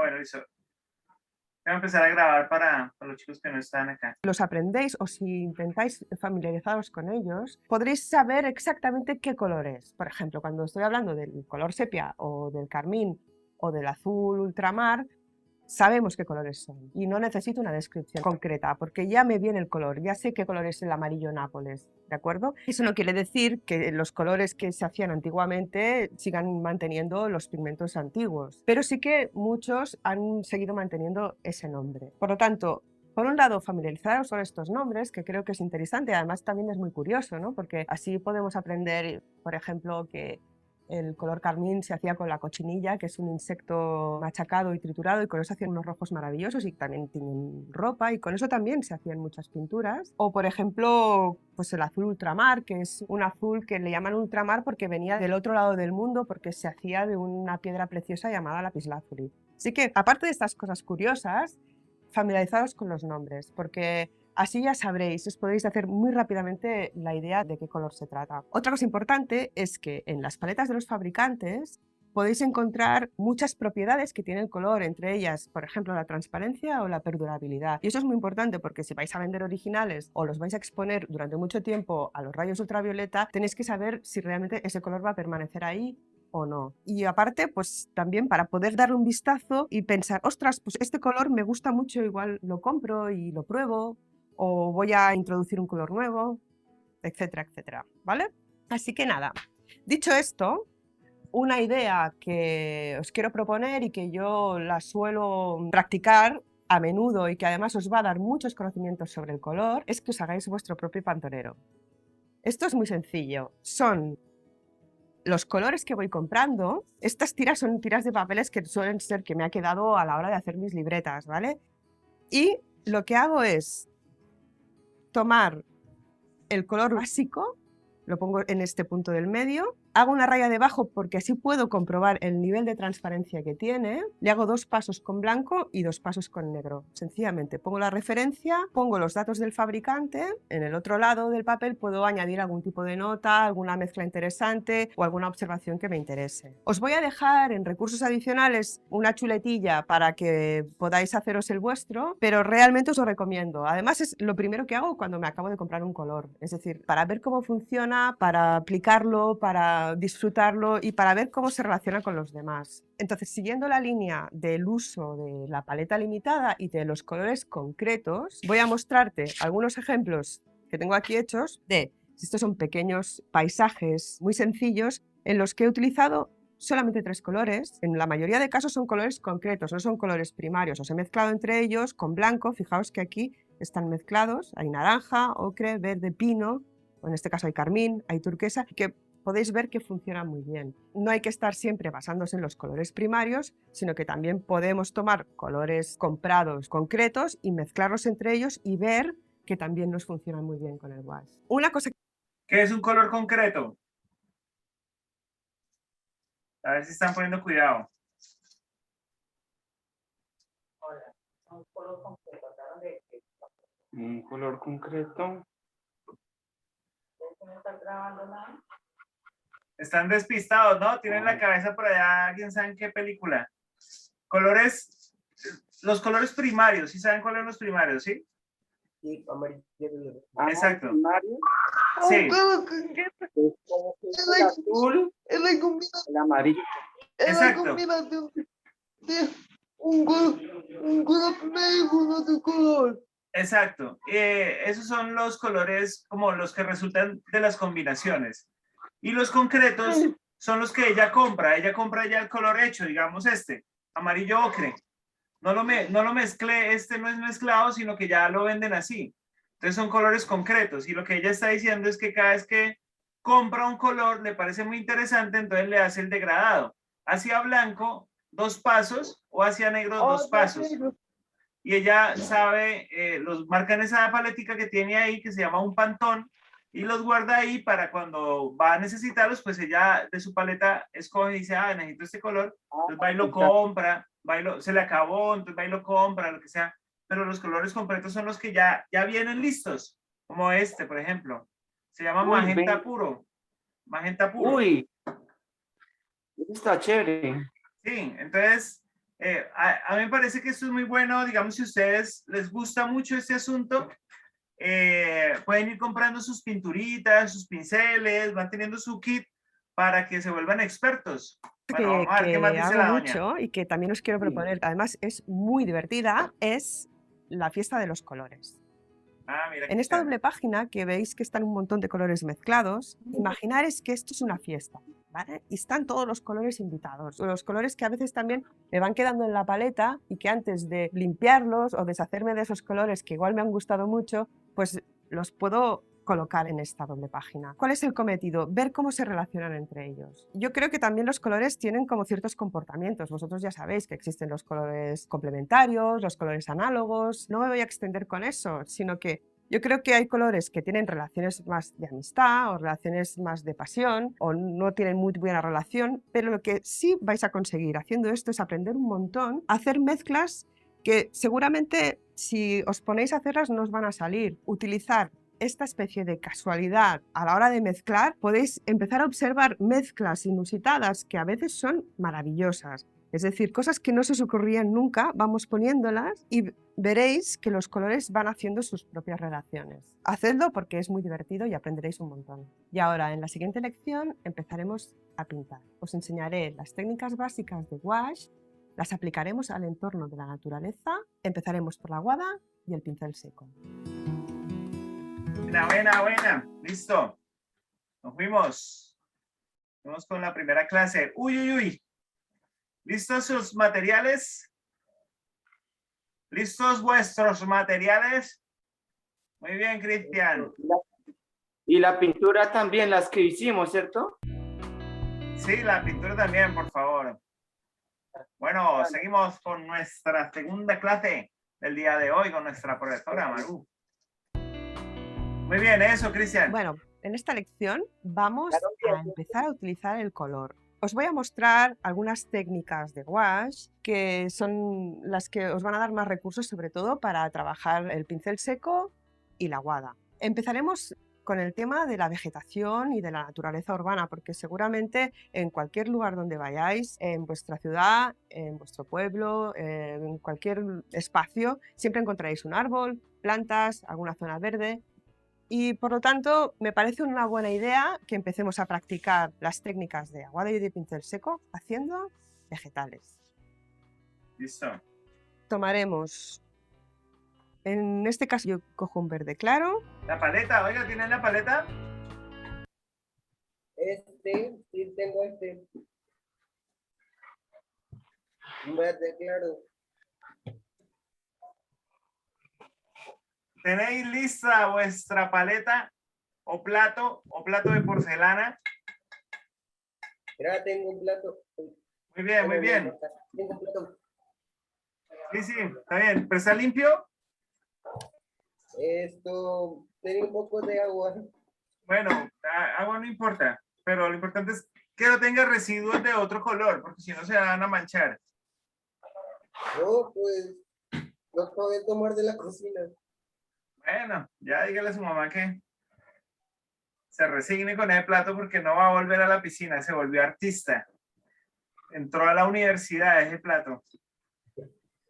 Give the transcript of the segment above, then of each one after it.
Bueno, listo. Voy a empezar a grabar para los chicos que no están acá. Los aprendéis o si intentáis familiarizaros con ellos, podréis saber exactamente qué color es. Por ejemplo, cuando estoy hablando del color sepia o del carmín o del azul ultramar, sabemos qué colores son y no necesito una descripción concreta porque ya me viene el color, ya sé qué color es el amarillo Nápoles, ¿de acuerdo? Eso no quiere decir que los colores que se hacían antiguamente sigan manteniendo los pigmentos antiguos, pero sí que muchos han seguido manteniendo ese nombre. Por lo tanto, por un lado, familiarizaros con estos nombres, que creo que es interesante, además también es muy curioso, ¿no? Porque así podemos aprender, por ejemplo, que el color carmín se hacía con la cochinilla, que es un insecto machacado y triturado, y con eso hacían unos rojos maravillosos y también tienen ropa, y con eso también se hacían muchas pinturas. O, por ejemplo, pues el azul ultramar, que es un azul que le llaman ultramar porque venía del otro lado del mundo, porque se hacía de una piedra preciosa llamada lapislázuli. Así que, aparte de estas cosas curiosas, familiarizados con los nombres, porque así ya sabréis, os podéis hacer muy rápidamente la idea de qué color se trata. Otra cosa importante es que en las paletas de los fabricantes podéis encontrar muchas propiedades que tiene el color, entre ellas, por ejemplo, la transparencia o la perdurabilidad. Y eso es muy importante porque si vais a vender originales o los vais a exponer durante mucho tiempo a los rayos ultravioleta, tenéis que saber si realmente ese color va a permanecer ahí o no. Y aparte, pues también para poder darle un vistazo y pensar, ostras, pues este color me gusta mucho, igual lo compro y lo pruebo, o voy a introducir un color nuevo, etcétera, etcétera, ¿vale? Así que nada, dicho esto, una idea que os quiero proponer y que yo la suelo practicar a menudo y que además os va a dar muchos conocimientos sobre el color, es que os hagáis vuestro propio pantonero. Esto es muy sencillo, son los colores que voy comprando. Estas tiras son tiras de papeles que suelen ser que me ha quedado a la hora de hacer mis libretas, ¿vale? Y lo que hago es tomar el color básico, lo pongo en este punto del medio, hago una raya debajo porque así puedo comprobar el nivel de transparencia que tiene, le hago 2 pasos con blanco y 2 pasos con negro. Sencillamente pongo la referencia, pongo los datos del fabricante, en el otro lado del papel puedo añadir algún tipo de nota, alguna mezcla interesante o alguna observación que me interese. Os voy a dejar en recursos adicionales una chuletilla para que podáis haceros el vuestro, pero realmente os lo recomiendo. Además es lo primero que hago cuando me acabo de comprar un color, es decir, para ver cómo funciona, para aplicarlo, para disfrutarlo y para ver cómo se relaciona con los demás. Entonces, siguiendo la línea del uso de la paleta limitada y de los colores concretos, voy a mostrarte algunos ejemplos que tengo aquí hechos de, estos son pequeños paisajes muy sencillos en los que he utilizado solamente 3 colores. En la mayoría de casos son colores concretos, no son colores primarios. Os he mezclado entre ellos con blanco. Fijaos que aquí están mezclados. Hay naranja, ocre, verde, pino, o en este caso hay carmín, hay turquesa, que podéis ver que funciona muy bien. No hay que estar siempre basándose en los colores primarios, sino que también podemos tomar colores comprados concretos y mezclarlos entre ellos y ver que también nos funcionan muy bien con el wash. Una cosa. ¿Qué es un color concreto? A ver si están poniendo cuidado. Un color concreto, trataron de Un color concreto. no estar grabando nada. Están despistados, ¿no? Tienen la cabeza por allá, quién sabe en qué película. Colores, los colores primarios, ¿sí saben cuáles son los primarios, sí? Sí, amarillo. Exacto. Primario, Sí. es como que el azul, el amarillo. Exacto. Es la combinación de un color primario con otro color. Exacto. Esos son los colores como los que resultan de las combinaciones. Y los concretos son los que ella compra. Ella compra ya el color hecho, digamos este, amarillo ocre. No lo mezclé, este no es mezclado, sino que ya lo venden así. Entonces son colores concretos. Y lo que ella está diciendo es que cada vez que compra un color, le parece muy interesante, entonces le hace el degradado. Hacia blanco, 2 pasos, o hacia negro, 2 pasos. Y ella sabe, los marca en esa paletica que tiene ahí, que se llama un pantón, y los guarda ahí para cuando va a necesitarlos, pues ella de su paleta escoge y dice, ah, necesito este color, entonces va y lo compra, se le acabó, entonces va y lo compra, lo que sea, pero los colores completos son los que ya vienen listos, como este, por ejemplo, se llama magenta puro, magenta puro. Uy, está chévere. Sí, entonces A mí me parece que esto es muy bueno, digamos, si a ustedes les gusta mucho este asunto, pueden ir comprando sus pinturitas, sus pinceles, van teniendo su kit para que se vuelvan expertos. Bueno, vamos a ver qué más Que dice hago la doña. mucho y que también os quiero proponer, además es muy divertida, es la fiesta de los colores. Ah, mira En qué esta chévere. doble página que veis que están un montón de colores mezclados, imaginar es que esto es una fiesta, ¿vale? Y están todos los colores invitados, o los colores que a veces también me van quedando en la paleta y que antes de limpiarlos o deshacerme de esos colores que igual me han gustado mucho, pues los puedo colocar en esta doble página. ¿Cuál es el cometido? Ver cómo se relacionan entre ellos. Yo creo que también los colores tienen como ciertos comportamientos. Vosotros ya sabéis que existen los colores complementarios, los colores análogos. No me voy a extender con eso, sino que yo creo que hay colores que tienen relaciones más de amistad o relaciones más de pasión o no tienen muy buena relación, pero lo que sí vais a conseguir haciendo esto es aprender un montón, a hacer mezclas que seguramente si os ponéis a hacerlas no os van a salir. Utilizar esta especie de casualidad a la hora de mezclar, podéis empezar a observar mezclas inusitadas que a veces son maravillosas. Es decir, cosas que no se os ocurrían nunca, vamos poniéndolas y veréis que los colores van haciendo sus propias relaciones. Hacedlo porque es muy divertido y aprenderéis un montón. Y ahora, en la siguiente lección, empezaremos a pintar. Os enseñaré las técnicas básicas de gouache, las aplicaremos al entorno de la naturaleza, empezaremos por la aguada y el pincel seco. Buena. Listo. Nos fuimos. Vamos con la primera clase. Uy. ¿Listos sus materiales? ¿Listos vuestros materiales? Muy bien, Cristian. Y la pintura también, las que hicimos, ¿cierto? Sí, la pintura también, por favor. Bueno, seguimos con nuestra segunda clase del día de hoy con nuestra profesora Maru. Muy bien, eso, Cristian. Bueno, en esta lección vamos a empezar a utilizar el color. Os voy a mostrar algunas técnicas de gouache que son las que os van a dar más recursos, sobre todo para trabajar el pincel seco y la aguada. Empezaremos con el tema de la vegetación y de la naturaleza urbana, porque seguramente en cualquier lugar donde vayáis, en vuestra ciudad, en vuestro pueblo, en cualquier espacio, siempre encontraréis un árbol, plantas, alguna zona verde. Y por lo tanto, me parece una buena idea que empecemos a practicar las técnicas de aguada y de pincel seco haciendo vegetales. Listo. Tomaremos, en este caso yo cojo un verde claro. La paleta, oiga, ¿tienen la paleta? Sí, tengo un verde claro. ¿Tenéis lista vuestra paleta o plato de porcelana? Mira, tengo un plato. Muy bien, muy bien. Tengo un plato. Sí, está bien. ¿Pero está limpio? Tenía un poco de agua. Bueno, agua no importa, pero lo importante es que no tenga residuos de otro color, porque si no se van a manchar. No, pues, lo acabo de tomar de la cocina. Bueno, ya dígale a su mamá que se resigne con el plato porque no va a volver a la piscina, se volvió artista. Entró a la universidad ese plato.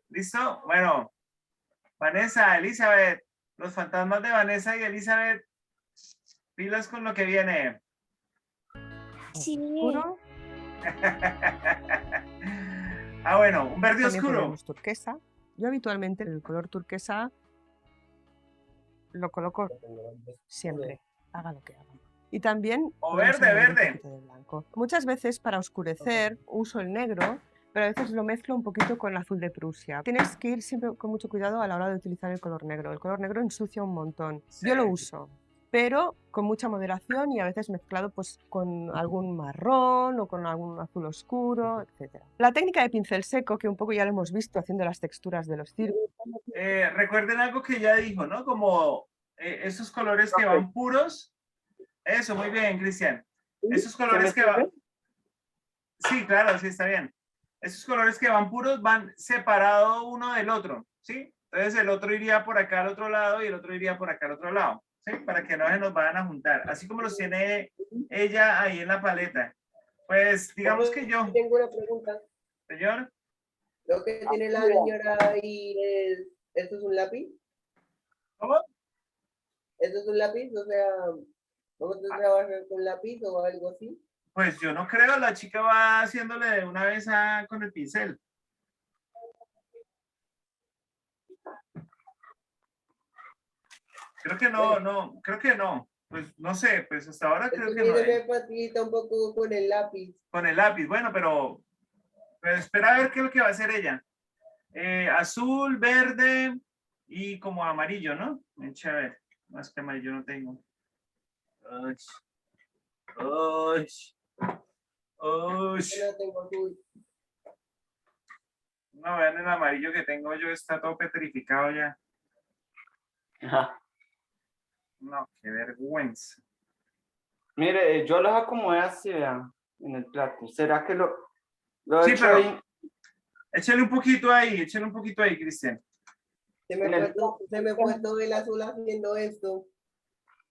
¿Listo? Bueno, Vanessa, Elizabeth, los fantasmas de Vanessa y Elizabeth, pilas con lo que viene. Sí. Oscuro. Bueno, un verde También oscuro. tenemos turquesa. Yo habitualmente el color turquesa lo coloco siempre, haga lo que haga. Y también o podemos verde, añadir verde. un poquito de blanco. Muchas veces para oscurecer uso el negro, pero a veces lo mezclo un poquito con el azul de Prusia. Tienes que ir siempre con mucho cuidado a la hora de utilizar el color negro. El color negro ensucia un montón. Sí. Yo lo uso, pero con mucha moderación y a veces mezclado pues, con algún marrón o con algún azul oscuro, etc. La técnica de pincel seco, que un poco ya lo hemos visto haciendo las texturas de los círculos. Recuerden algo que ya dijo, ¿no? Como esos colores que van puros. Eso, muy bien, Cristian. Esos colores que van... Sí, claro, sí, está bien. Esos colores que van puros van separados uno del otro, ¿sí? Entonces el otro iría por acá al otro lado y el otro iría por acá al otro lado, ¿sí? Para que no se nos vayan a juntar. Así como los tiene ella ahí en la paleta. Pues digamos que yo... Tengo una pregunta. Señor. Lo que tiene la señora ahí es, ¿esto es un lápiz? ¿Cómo? ¿Esto es un lápiz? O sea, ¿vamos a trabajar con lápiz o algo así? Pues yo no creo, la chica va haciéndole de una vez con el pincel. Creo que no, creo que no. Pues no sé, pues hasta ahora Es creo que que no. a mí se me facilita un poco con el lápiz. Con el lápiz, bueno, pero espera a ver qué es lo que va a hacer ella. Azul, verde y como amarillo, ¿no? A ver, más que amarillo no tengo. Uy, uy, uy. Yo no tengo azul. No, vean el amarillo que tengo yo, está todo petrificado ya. No, qué vergüenza. Mire, yo los acomodé así, vean, en el plato. ¿Será que lo Sí, he hecho pero ahí? échale un poquito ahí, Cristian. Se me fue todo el azul haciendo esto.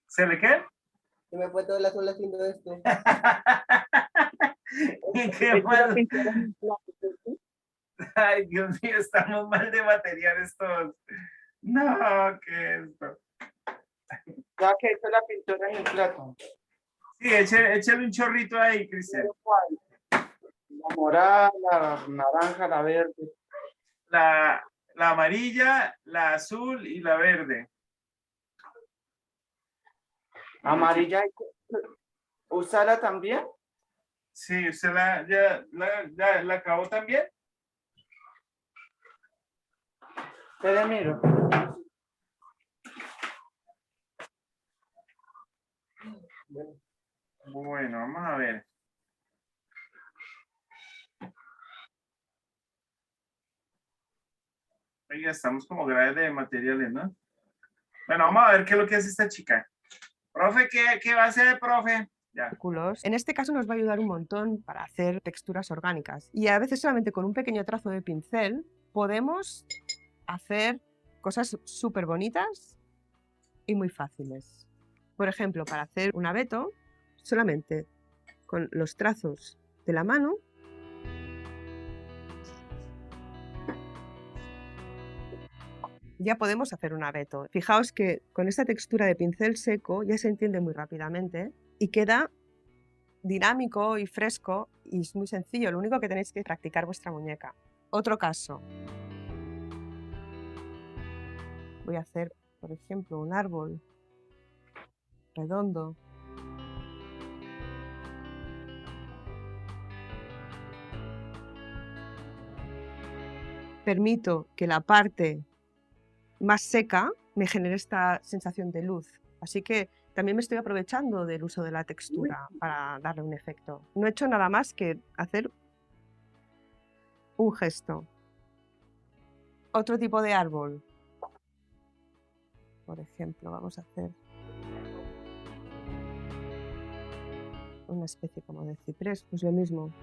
¿Se le qué? Se me fue todo el azul haciendo esto. ¿Qué mal? Ay, Dios mío, estamos mal de materiales todos. No, ¿qué es esto? Ya que hizo la pintura en el plato. Sí, échale un chorrito ahí, Cristian. La morada, la naranja, la verde. La amarilla, la azul y la verde. Amarilla, ¿usarla también? Sí, ¿usted la acabó también? Espere, miro. Bueno, vamos a ver. Oiga, estamos como graves de materiales, ¿no? Bueno, vamos a ver qué es lo que hace esta chica. Profe, ¿qué va a hacer, profe? Ya. En este caso nos va a ayudar un montón para hacer texturas orgánicas. Y a veces solamente con un pequeño trazo de pincel podemos hacer cosas súper bonitas y muy fáciles. Por ejemplo, para hacer un abeto, solamente con los trazos de la mano ya podemos hacer un abeto. Fijaos que con esta textura de pincel seco ya se entiende muy rápidamente y queda dinámico y fresco y es muy sencillo. Lo único que tenéis que practicar vuestra muñeca. Otro caso. Voy a hacer, por ejemplo, un árbol redondo. Permito que la parte más seca me genere esta sensación de luz. Así que también me estoy aprovechando del uso de la textura para darle un efecto. No he hecho nada más que hacer un gesto. Otro tipo de árbol. Por ejemplo, vamos a hacer una especie como de ciprés, pues lo mismo.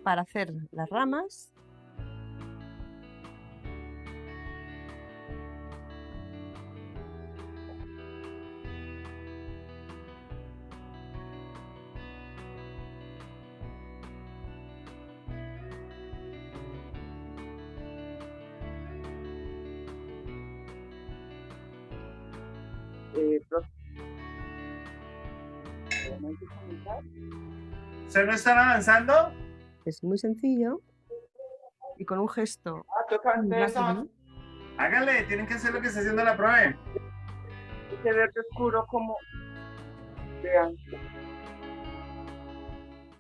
Para hacer las ramas, ¿Se no están avanzando? es muy sencillo y con un gesto Toca muy hacer rápido. Háganle, tienen que hacer lo que está haciendo la profe. ese verde oscuro como... Vean. Vamos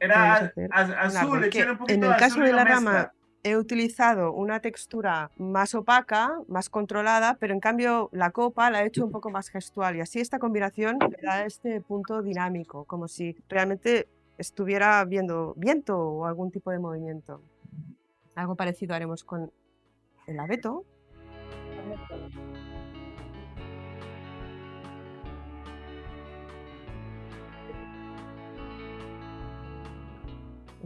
a Era hacer un azul, árbol que, échale un poquito en de el caso azul y de lo la mezcla. rama he utilizado una textura más opaca, más controlada, pero en cambio la copa la he hecho un poco más gestual y así esta combinación le da este punto dinámico, como si realmente estuviera viendo viento o algún tipo de movimiento. Algo parecido haremos con el abeto.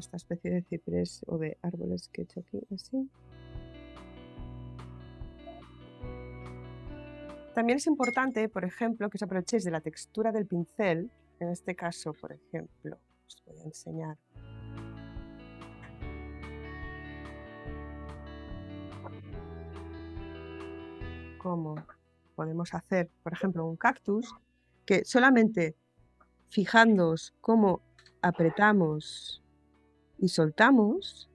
esta especie de ciprés o de árboles que he hecho aquí, así. También es importante, por ejemplo, que os aprovechéis de la textura del pincel. En este caso, por ejemplo, os voy a enseñar. Cómo podemos hacer, por ejemplo, un cactus, que solamente fijándoos cómo apretamos y soltamos,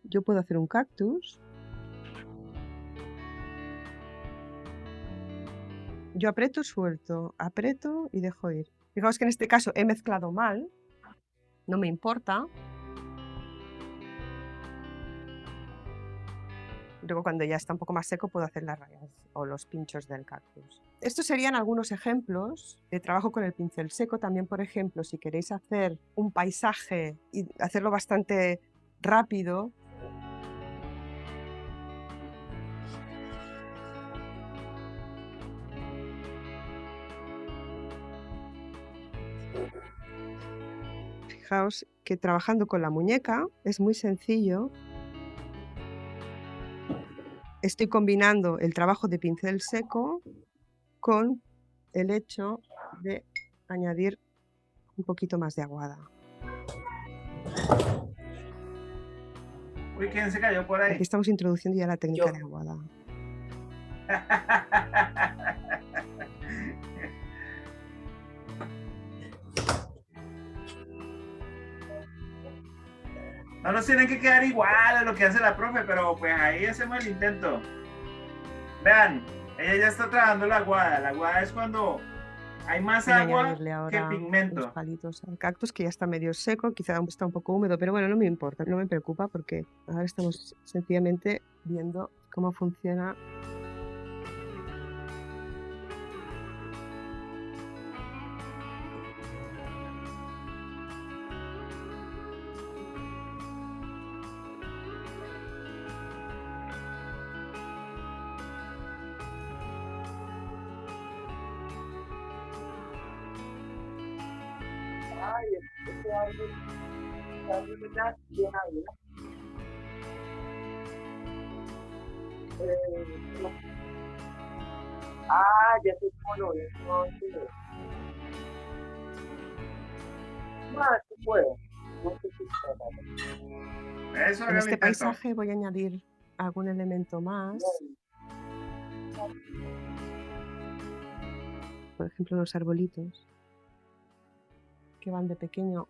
yo puedo hacer un cactus. Yo aprieto, suelto, aprieto y dejo ir. Fijaos que en este caso he mezclado mal, no me importa. Luego cuando ya está un poco más seco puedo hacer las rayas o los pinchos del cactus. Estos serían algunos ejemplos de trabajo con el pincel seco. También, por ejemplo, si queréis hacer un paisaje y hacerlo bastante rápido, fijaos que trabajando con la muñeca es muy sencillo. Estoy combinando el trabajo de pincel seco con el hecho de añadir un poquito más de aguada. Uy, ¿quién se cayó por ahí? Aquí estamos introduciendo ya la técnica Yo. de aguada. No nos tienen que quedar igual a lo que hace la profe, pero pues ahí hacemos el intento. Vean, ella ya está trabajando la aguada. La aguada es cuando hay más Voy a agua añadirle que ahora unos pigmento. palitos al cactus que ya está medio seco, quizá aún está un poco húmedo, pero bueno, no me importa, no me preocupa porque ahora estamos sencillamente viendo cómo funciona. Ay, ese árbol está bien ahí, ¿no? No. Ah, ya sé cómo lo es. No, sí. Más se puede. No sé si puede. Eso, En haga el este intento. paisaje voy a añadir algún elemento más, por ejemplo los arbolitos, que van de pequeño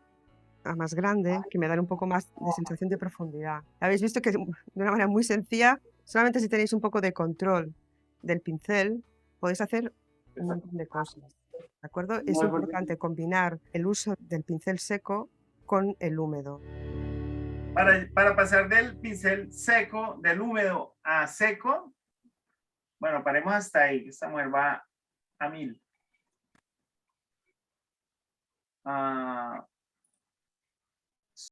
a más grande, que me dan un poco más de sensación de profundidad. Habéis visto que de una manera muy sencilla, solamente si tenéis un poco de control del pincel, podéis hacer un montón de cosas. ¿De acuerdo? Es Muy bonito. importante combinar el uso del pincel seco con el húmedo. Para pasar del pincel seco, del húmedo a seco, bueno, paremos hasta ahí. Esta mujer va a 1000.